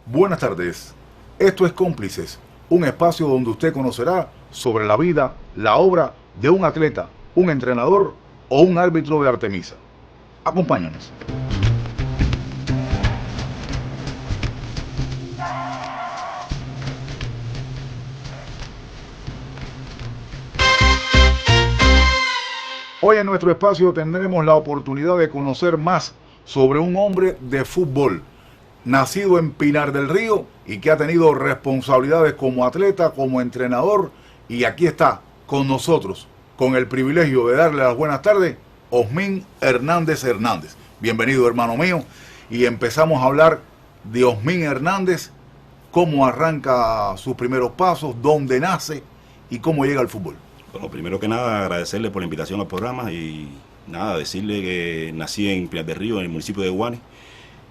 Buenas tardes. Esto es Cómplices, un espacio donde usted conocerá sobre la vida, la obra de un atleta, un entrenador o un árbitro de Artemisa. Acompáñanos. Hoy en nuestro espacio tendremos la oportunidad de conocer más sobre un hombre de fútbol, nacido en Pinar del Río y que ha tenido responsabilidades como atleta, como entrenador, y aquí está con nosotros, con el privilegio de darle las buenas tardes, Osmin Hernández Hernández. Bienvenido, hermano mío, y empezamos a hablar de Osmin Hernández, cómo arranca sus primeros pasos, dónde nace y cómo llega al fútbol. Bueno, primero que nada agradecerle por la invitación al programa y nada, decirle que nací en Pinar del Río, en el municipio de Guane,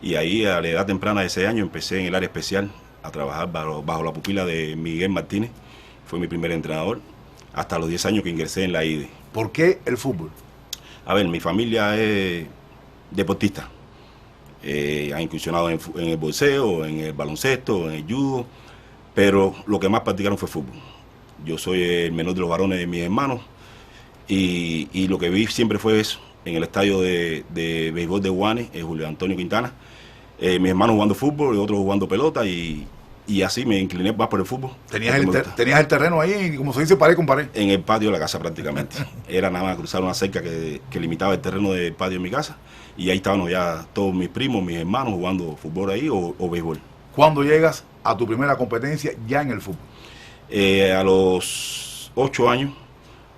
y ahí a la edad temprana de ese año empecé en el área especial a trabajar bajo la pupila de Miguel Martínez, fue mi primer entrenador, hasta los 10 años que ingresé en la IDE. ¿Por qué el fútbol? A ver, mi familia es deportista, ha incursionado en el boxeo, en el baloncesto, en el judo, pero lo que más practicaron fue fútbol. Yo soy el menor de los varones de mis hermanos y lo que vi siempre fue eso, en el estadio de béisbol de Guane, Julio Antonio Quintana, mis hermanos jugando fútbol y otros jugando pelota y así me incliné más por el fútbol. ¿Tenías el terreno ahí, como se dice, pared con pared? En el patio de la casa prácticamente. Era nada más cruzar una cerca que limitaba el terreno del patio de mi casa y ahí estábamos ya todos mis primos, mis hermanos jugando fútbol ahí o béisbol. ¿Cuándo llegas a tu primera competencia ya en el fútbol? A los 8 años,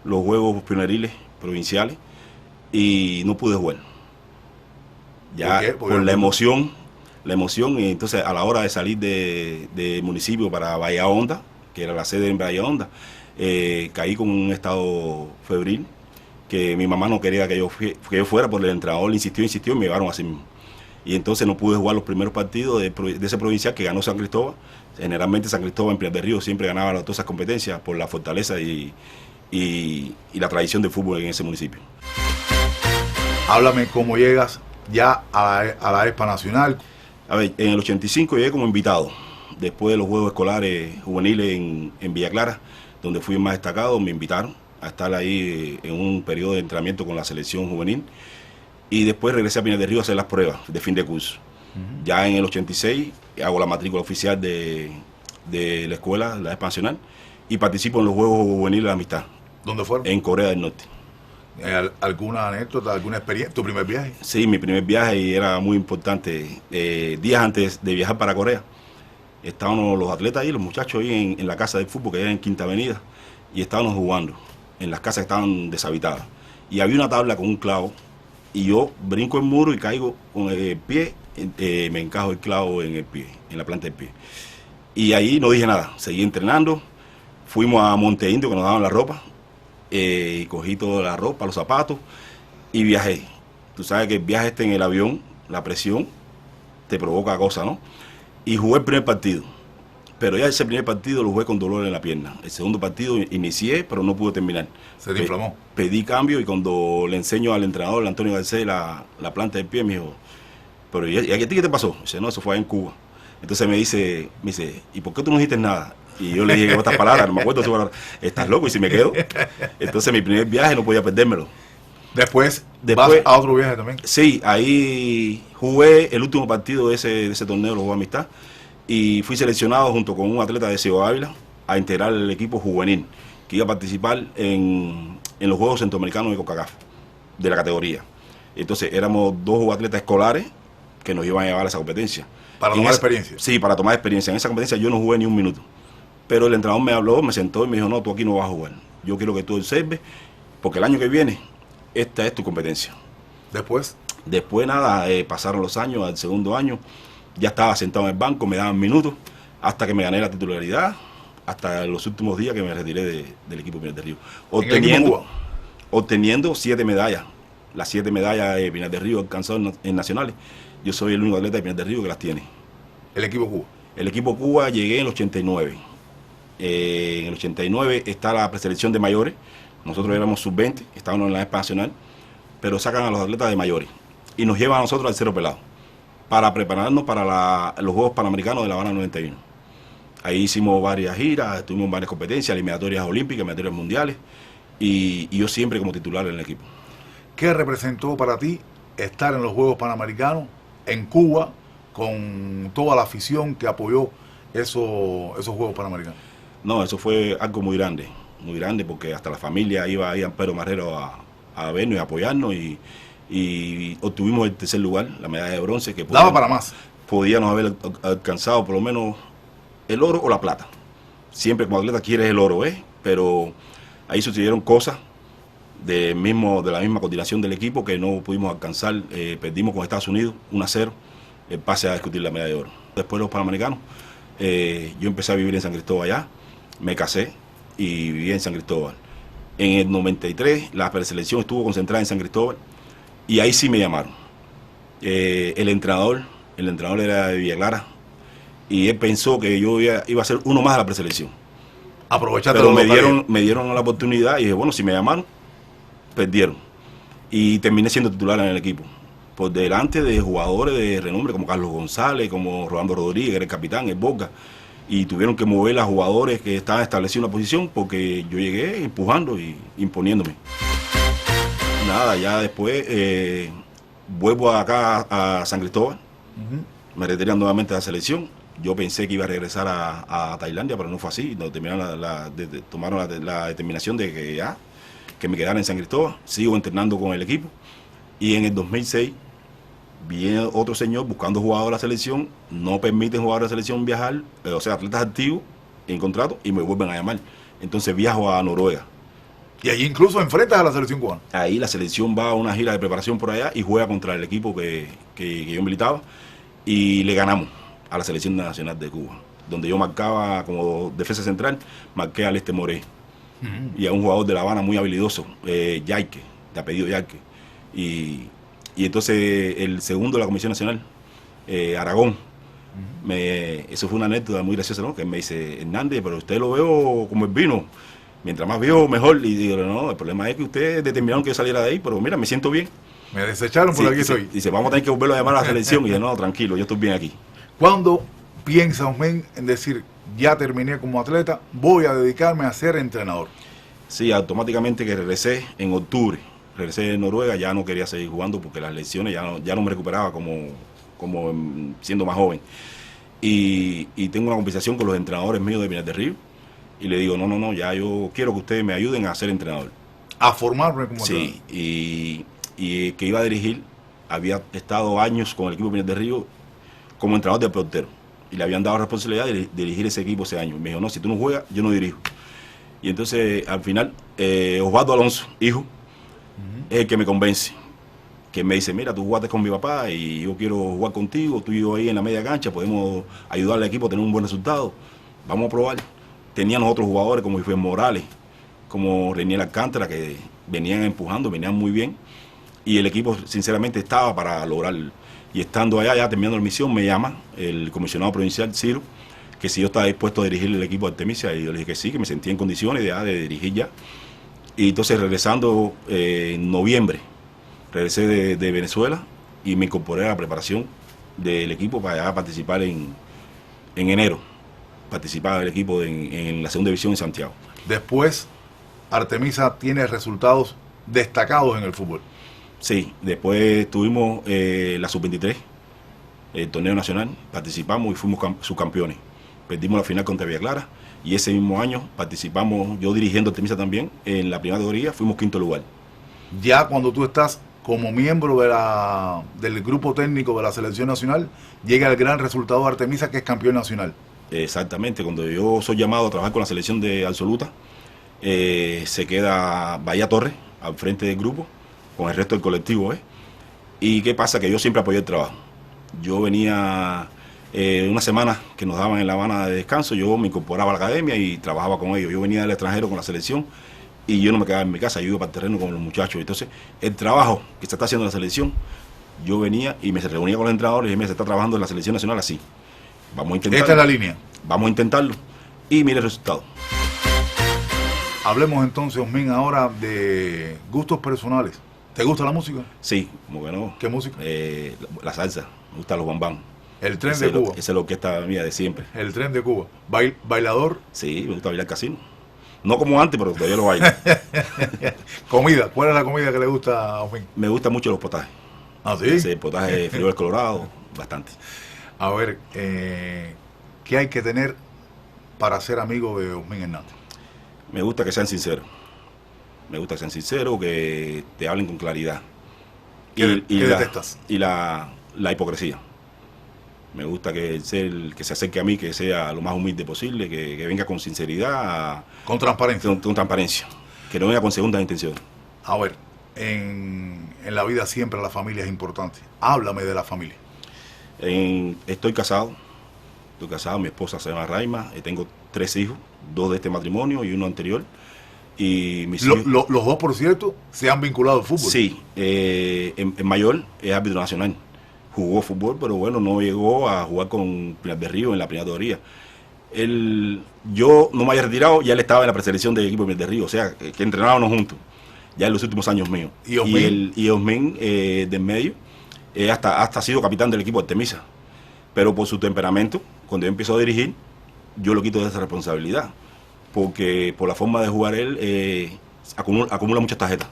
los Juegos Pioneriles Provinciales, y no pude jugar. Ya por la emoción, y entonces a la hora de salir del municipio para Bahía Honda, que era la sede en Bahía Honda, caí con un estado febril, que mi mamá no quería que yo fuera, porque el entrenador insistió y me llevaron así mismo. Y entonces no pude jugar los primeros partidos de ese provincial que ganó San Cristóbal. Generalmente San Cristóbal en Pinar del Río siempre ganaba todas esas competencias por la fortaleza y la tradición del fútbol en ese municipio. Háblame cómo llegas ya a la ESPA Nacional. A ver, en el 85 llegué como invitado, después de los Juegos Escolares Juveniles en Villa Clara, donde fui más destacado, me invitaron a estar ahí en un periodo de entrenamiento con la selección juvenil. Y después regresé a Pinar del Río a hacer las pruebas de fin de curso. Ya en el 86 hago la matrícula oficial de la escuela, la ESPA Nacional, y participo en los Juegos Juveniles de la Amistad. ¿Dónde fueron? En Corea del Norte. ¿Alguna anécdota, alguna experiencia? ¿Tu primer viaje? Sí, mi primer viaje y era muy importante. Días antes de viajar para Corea, estábamos los atletas ahí, los muchachos ahí en la casa de fútbol que era en Quinta Avenida, y estábamos jugando en las casas que estaban deshabitadas. Y había una tabla con un clavo, y yo brinco el muro y caigo con el pie, me encajo el clavo en el pie, en la planta del pie. Y ahí no dije nada, seguí entrenando, fuimos a Monte Indio que nos daban la ropa, y cogí toda la ropa, los zapatos y viajé. Tú sabes que el viaje en el avión, la presión te provoca cosas, ¿no? Y jugué el primer partido, pero ya ese primer partido lo jugué con dolor en la pierna. El segundo partido inicié, pero no pude terminar. ¿Se te inflamó? Pedí cambio y cuando le enseño al entrenador, Antonio Garcés, la planta del pie, me dijo, pero ¿y a ti qué te pasó? Dice, no, eso fue en Cuba. Entonces me dice, ¿y por qué tú no dijiste nada? Y yo le dije otras palabras, no me acuerdo, estás loco, y si me quedo. Entonces mi primer viaje no podía perdérmelo. Después vas a otro viaje también. Sí, ahí jugué el último partido de ese torneo, los Juegos de Amistad, y fui seleccionado junto con un atleta de Ciudad Ávila a integrar el equipo juvenil que iba a participar en los Juegos Centroamericanos de CONCACAF, de la categoría. Entonces éramos 2 atletas escolares que nos iban a llevar a esa competencia. ¿Para tomar experiencia? Sí, para tomar experiencia. En esa competencia yo no jugué ni un minuto. Pero el entrenador me habló, me sentó y me dijo, no, tú aquí no vas a jugar. Yo quiero que tú observes, porque el año que viene, esta es tu competencia. ¿Después? Después nada, pasaron los años, al segundo año, ya estaba sentado en el banco, me daban minutos, hasta que me gané la titularidad, hasta los últimos días que me retiré del equipo Pinar del Río. Obteniendo 7 medallas. Las 7 medallas de Pinar del Río alcanzadas en nacionales. Yo soy el único atleta de Pinar del Río que las tiene. ¿El equipo Cuba? El equipo Cuba llegué en el 89. En el 89 está la preselección de mayores. Nosotros éramos sub-20, estábamos en la ESPA Nacional, pero sacan a los atletas de mayores y nos llevan a nosotros al Cerro Pelado. para prepararnos para los Juegos Panamericanos de La Habana 91. Ahí hicimos varias giras, tuvimos varias competencias, eliminatorias olímpicas, eliminatorias mundiales, y yo siempre como titular en el equipo. ¿Qué representó para ti estar en los Juegos Panamericanos en Cuba con toda la afición que apoyó esos Juegos Panamericanos? No, eso fue algo muy grande porque hasta la familia iba ahí a Amparo Marrero a vernos y a apoyarnos, y obtuvimos el tercer lugar, la medalla de bronce, que daba para más. Podíamos haber alcanzado por lo menos el oro o la plata. Siempre como atleta quieres el oro, pero ahí sucedieron cosas de la misma coordinación del equipo que no pudimos alcanzar. Perdimos con Estados Unidos 1-0 el pase a discutir la medalla de oro. Después de los Panamericanos, yo empecé a vivir en San Cristóbal allá, me casé y viví en San Cristóbal. En el 93 la preselección estuvo concentrada en San Cristóbal y ahí sí me llamaron. El entrenador era de Villa Clara, y él pensó que yo iba a ser uno más de la preselección. Aprovechaste. Pero me dieron la oportunidad y dije, bueno, si me llamaron, perdieron. Y terminé siendo titular en el equipo, por delante de jugadores de renombre como Carlos González, como Rolando Rodríguez, que era el capitán, el Boca, y tuvieron que mover a jugadores que estaban establecidos en una posición porque yo llegué empujando y imponiéndome. Nada, ya después vuelvo acá a San Cristóbal, me retiran nuevamente de la selección. Yo pensé que iba a regresar a Tailandia, pero no fue así. Tomaron la determinación de que me quedara en San Cristóbal. Sigo entrenando con el equipo. Y en el 2006 viene otro señor buscando jugadores de la selección. No permiten jugadores de la selección viajar, o sea, atletas activos en contrato, y me vuelven a llamar. Entonces viajo a Noruega. Y ahí incluso enfrentas a la selección cubana. Ahí la selección va a una gira de preparación por allá y juega contra el equipo que yo militaba, y le ganamos a la selección nacional de Cuba, donde yo marcaba como defensa central, marqué al Moré, y a un jugador de La Habana muy habilidoso, Yaique, de apellido Yaique, y entonces el segundo de la Comisión Nacional, Aragón, eso fue una anécdota muy graciosa, ¿no? Que me dice, Hernández, pero usted lo veo como el vino, mientras más viejo mejor. Y digo, no, el problema es que ustedes determinaron que yo saliera de ahí, pero mira, me siento bien. Me desecharon, por aquí estoy. Dice, vamos a tener que volverlo a llamar a la selección. Y yo, no, tranquilo, yo estoy bien aquí. ¿Cuándo piensa Osmen en decir, ya terminé como atleta, voy a dedicarme a ser entrenador? Sí, automáticamente que regresé en octubre. Regresé de Noruega, ya no quería seguir jugando porque las lesiones ya no me recuperaba como siendo más joven. Y tengo una conversación con los entrenadores míos de Pinar del Río. Y le digo, no, ya yo quiero que ustedes me ayuden a ser entrenador. A formarme como entrenador. Sí, y que iba a dirigir, había estado años con el equipo de Pinar del Río como entrenador de portero. Y le habían dado responsabilidad de dirigir ese equipo ese año. Me dijo, no, si tú no juegas, yo no dirijo. Y entonces, al final, Osvaldo Alonso, hijo, es el que me convence. Que me dice, mira, tú jugaste con mi papá y yo quiero jugar contigo, tú y yo ahí en la media cancha, podemos ayudar al equipo a tener un buen resultado. Vamos a probar. Teníamos otros jugadores como Ifes Morales, como Reniel Alcántara, que venían empujando, venían muy bien. Y el equipo, sinceramente, estaba para lograrlo. Y estando allá, ya terminando la misión, me llama el comisionado provincial, Ciro, que si yo estaba dispuesto a dirigir el equipo de Artemisia. Y yo le dije que sí, que me sentía en condiciones de dirigir ya. Y entonces, regresando en noviembre, regresé de Venezuela y me incorporé a la preparación del equipo para ya participar en enero. Participaba el equipo en la segunda división en Santiago. Después, Artemisa tiene resultados destacados en el fútbol. Sí, después tuvimos la sub-23, el torneo nacional, participamos y fuimos subcampeones. Perdimos la final contra Villa Clara y ese mismo año participamos, yo dirigiendo Artemisa también, en la primera categoría, fuimos quinto lugar. Ya cuando tú estás como miembro del grupo técnico de la selección nacional, llega el gran resultado de Artemisa, que es campeón nacional. Exactamente, cuando yo soy llamado a trabajar con la selección de absoluta, se queda Bahía Torres al frente del grupo, con el resto del colectivo. ¿Y qué pasa? Que yo siempre apoyé el trabajo. Yo venía una semana que nos daban en La Habana de descanso, yo me incorporaba a la academia y trabajaba con ellos. Yo venía del extranjero con la selección y yo no me quedaba en mi casa, yo iba para el terreno con los muchachos. Entonces, el trabajo que se está haciendo en la selección, yo venía y me reunía con los entrenadores y dije, mira, se está trabajando en la selección nacional así. Vamos a intentarlo. Esta es la línea. Vamos a intentarlo. Y mire el resultado. Hablemos entonces, Osmen, ahora de gustos personales. ¿Te gusta la música? Sí, como que no. ¿Qué música? La salsa. Me gustan los bambán. El tren de Cuba. Esa es la orquesta mía de siempre. El tren de Cuba. ¿Bailador? Sí, me gusta bailar casino. No como antes, pero todavía lo bailo. Comida. ¿Cuál es la comida que le gusta a Osmin? Me gustan mucho los potajes. ¿Ah, sí? Ese potaje de frijoles colorados, bastante. A ver, ¿qué hay que tener para ser amigo de Osmin Hernández? Me gusta que sean sinceros. Me gusta que sean sinceros, que te hablen con claridad. ¿Qué detestas? Y la hipocresía. Me gusta que se acerque a mí, que sea lo más humilde posible, que venga con sinceridad. Con transparencia. Con transparencia. Que no venga con segundas intenciones. A ver, en la vida siempre la familia es importante. Háblame de la familia. Estoy casado, mi esposa se llama Raima, tengo 3 hijos, 2 de este matrimonio y uno anterior. Y mis hijos, los dos, por cierto, se han vinculado al fútbol. Sí, en mayor es árbitro nacional. Jugó fútbol, pero bueno, no llegó a jugar con Pinar del Río en la primera categoría. Yo no me había retirado, ya él estaba en la preselección del equipo de Pinar del Río, o sea, que entrenábamos juntos, ya en los últimos años míos. ¿Y Osmin? Y Osmin, de en medio, hasta ha sido capitán del equipo de Artemisa. Pero por su temperamento, cuando yo empiezo a dirigir, yo lo quito de esa responsabilidad. Porque por la forma de jugar él, acumula muchas tarjetas.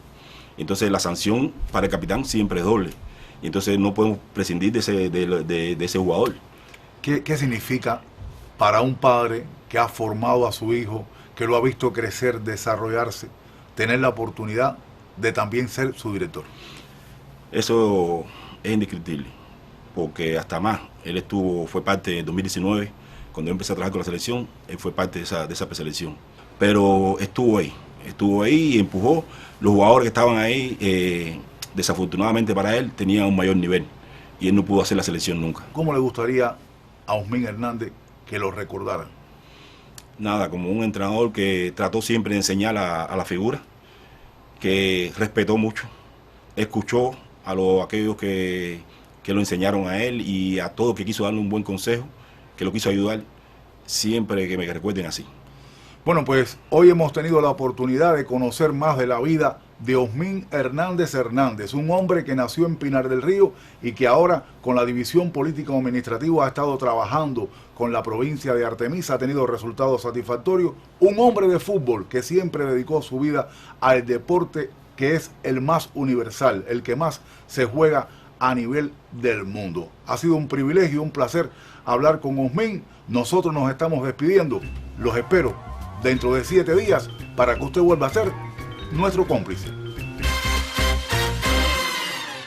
Entonces la sanción para el capitán siempre es doble. Y entonces no podemos prescindir de ese jugador. ¿Qué significa para un padre que ha formado a su hijo, que lo ha visto crecer, desarrollarse, tener la oportunidad de también ser su director? Eso es indescriptible, porque hasta más, él fue parte en 2019, cuando yo empecé a trabajar con la selección, él fue parte de esa preselección. Pero estuvo ahí y empujó. Los jugadores que estaban ahí, desafortunadamente para él, tenían un mayor nivel y él no pudo hacer la selección nunca. ¿Cómo le gustaría a Osmin Hernández que lo recordaran? Nada, como un entrenador que trató siempre de enseñar a la figura, que respetó mucho, escuchó a aquellos que lo enseñaron a él y a todo que quiso darle un buen consejo, que lo quiso ayudar, siempre que me recuerden así. Bueno, pues hoy hemos tenido la oportunidad de conocer más de la vida de Osmin Hernández Hernández, un hombre que nació en Pinar del Río y que ahora con la división política administrativa ha estado trabajando con la provincia de Artemisa, ha tenido resultados satisfactorios, un hombre de fútbol que siempre dedicó su vida al deporte que es el más universal, el que más se juega a nivel del mundo. Ha sido un privilegio, un placer hablar con Osmin. Nosotros nos estamos despidiendo. Los espero dentro de 7 días para que usted vuelva a ser nuestro cómplice.